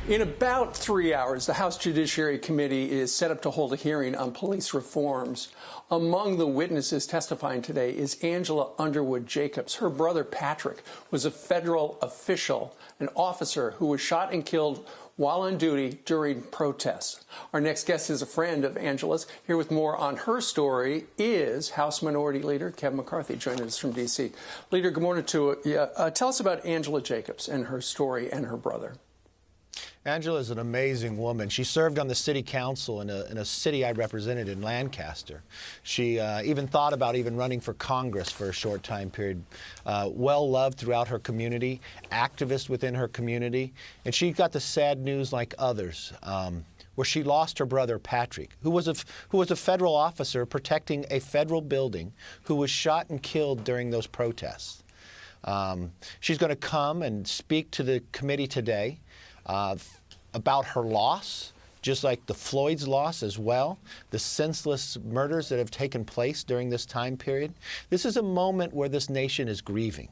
In about 3 hours, the House Judiciary Committee is set up to hold a hearing on police reforms. Among the witnesses testifying today is Angela Underwood Jacobs. Her brother, Patrick, was a federal official, an officer who was shot and killed while on duty during protests. Our next guest is a friend of Angela's. Here with more on her story is House Minority Leader Kevin McCarthy, joining us from D.C. Leader, good morning to you. Tell us about Angela Jacobs and her story and her brother. Angela is an amazing woman. She served on the city council in a city I represented in Lancaster. She even thought about running for Congress for a short time period. Well loved throughout her community, activist within her community, and she got the sad news like others, where she lost her brother Patrick, who was a federal officer protecting a federal building, who was shot and killed during those protests. She's going to come and speak to the committee today about her loss, just like the Floyd's loss as well, the senseless murders that have taken place during this time period. This is a moment where this nation is grieving.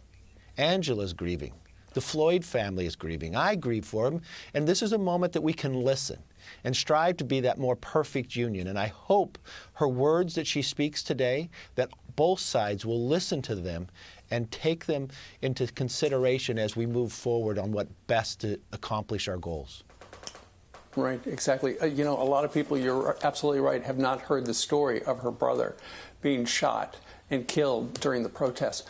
Angela's grieving. The Floyd family is grieving. I grieve for him. And this is a moment that we can listen and strive to be that more perfect union. And I hope her words that she speaks today, that both sides will listen to them and take them into consideration as we move forward on what best to accomplish our goals. Right, exactly. You know, a lot of people, you're absolutely right, have not heard the story of her brother being shot and killed during the protests.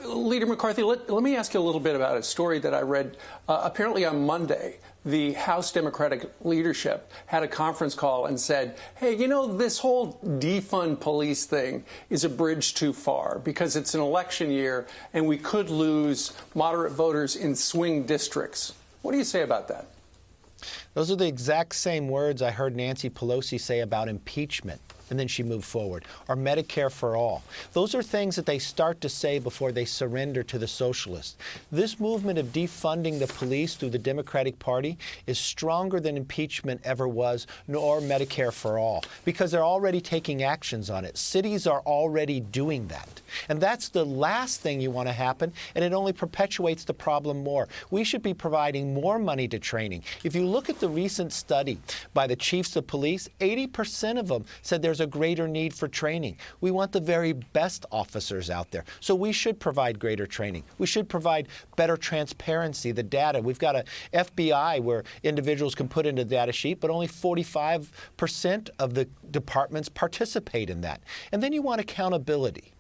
Leader McCarthy, let me ask you a little bit about a story that I read. Apparently on Monday, the House Democratic leadership had a conference call and said, hey, you know, this whole defund police thing is a bridge too far because it's an election year and we could lose moderate voters in swing districts. What do you say about that? Those are the exact same words I heard Nancy Pelosi say about impeachment, and then she moved forward, or Medicare for all. Those are things that they start to say before they surrender to the socialists. This movement of defunding the police through the Democratic Party is stronger than impeachment ever was, nor Medicare for all, because they're already taking actions on it. Cities are already doing that. And that's the last thing you want to happen, and it only perpetuates the problem more. We should be providing more money to training. If you look at the recent study by the chiefs of police, 80% of them said there's a greater need for training. We want the very best officers out there. So we should provide greater training. We should provide better transparency, the data. We've got a FBI where individuals can put in a data sheet, but only 45% of the departments participate in that. And then you want accountability.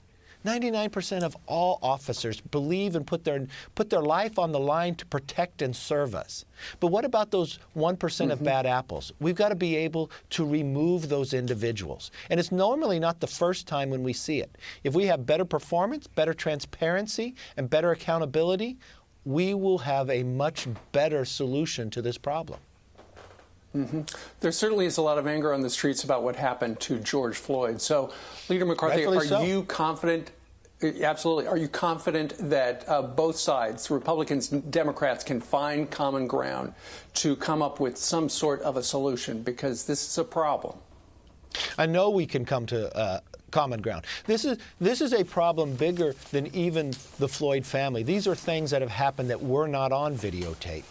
99% of all officers believe and put their life on the line to protect and serve us. But what about those 1% of bad apples? We've got to be able to remove those individuals. And it's normally not the first time when we see it. If we have better performance, better transparency, and better accountability, we will have a much better solution to this problem. There certainly is a lot of anger on the streets about what happened to George Floyd. So, Leader McCarthy, you confident? Absolutely. Are you confident that both sides, Republicans and Democrats, can find common ground to come up with some sort of a solution? Because this is a problem. I know we can come to common ground. This is a problem bigger than even the Floyd family. These are things that have happened that were not on videotape.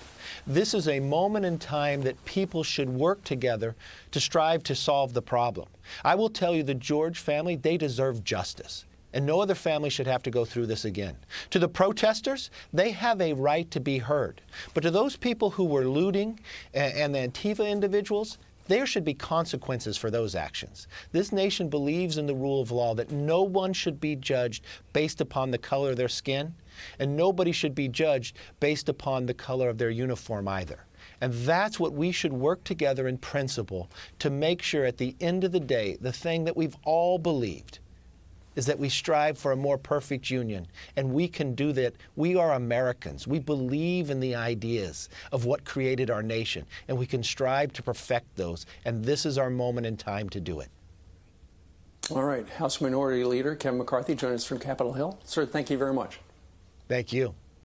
This is a moment in time that people should work together to strive to solve the problem. I will tell you, the George family, they deserve justice. And no other family should have to go through this again. To the protesters, they have a right to be heard. But to those people who were looting and the Antifa individuals, there should be consequences for those actions. This nation believes in the rule of law, that no one should be judged based upon the color of their skin, and nobody should be judged based upon the color of their uniform either. And that's what we should work together in principle to make sure at the end of the day, the thing that we've all believed is that we strive for a more perfect union, and we can do that. We are Americans. We believe in the ideas of what created our nation, and we can strive to perfect those, and this is our moment in time to do it. All right. House Minority Leader Kevin McCarthy joining us from Capitol Hill. Sir, thank you very much. Thank you.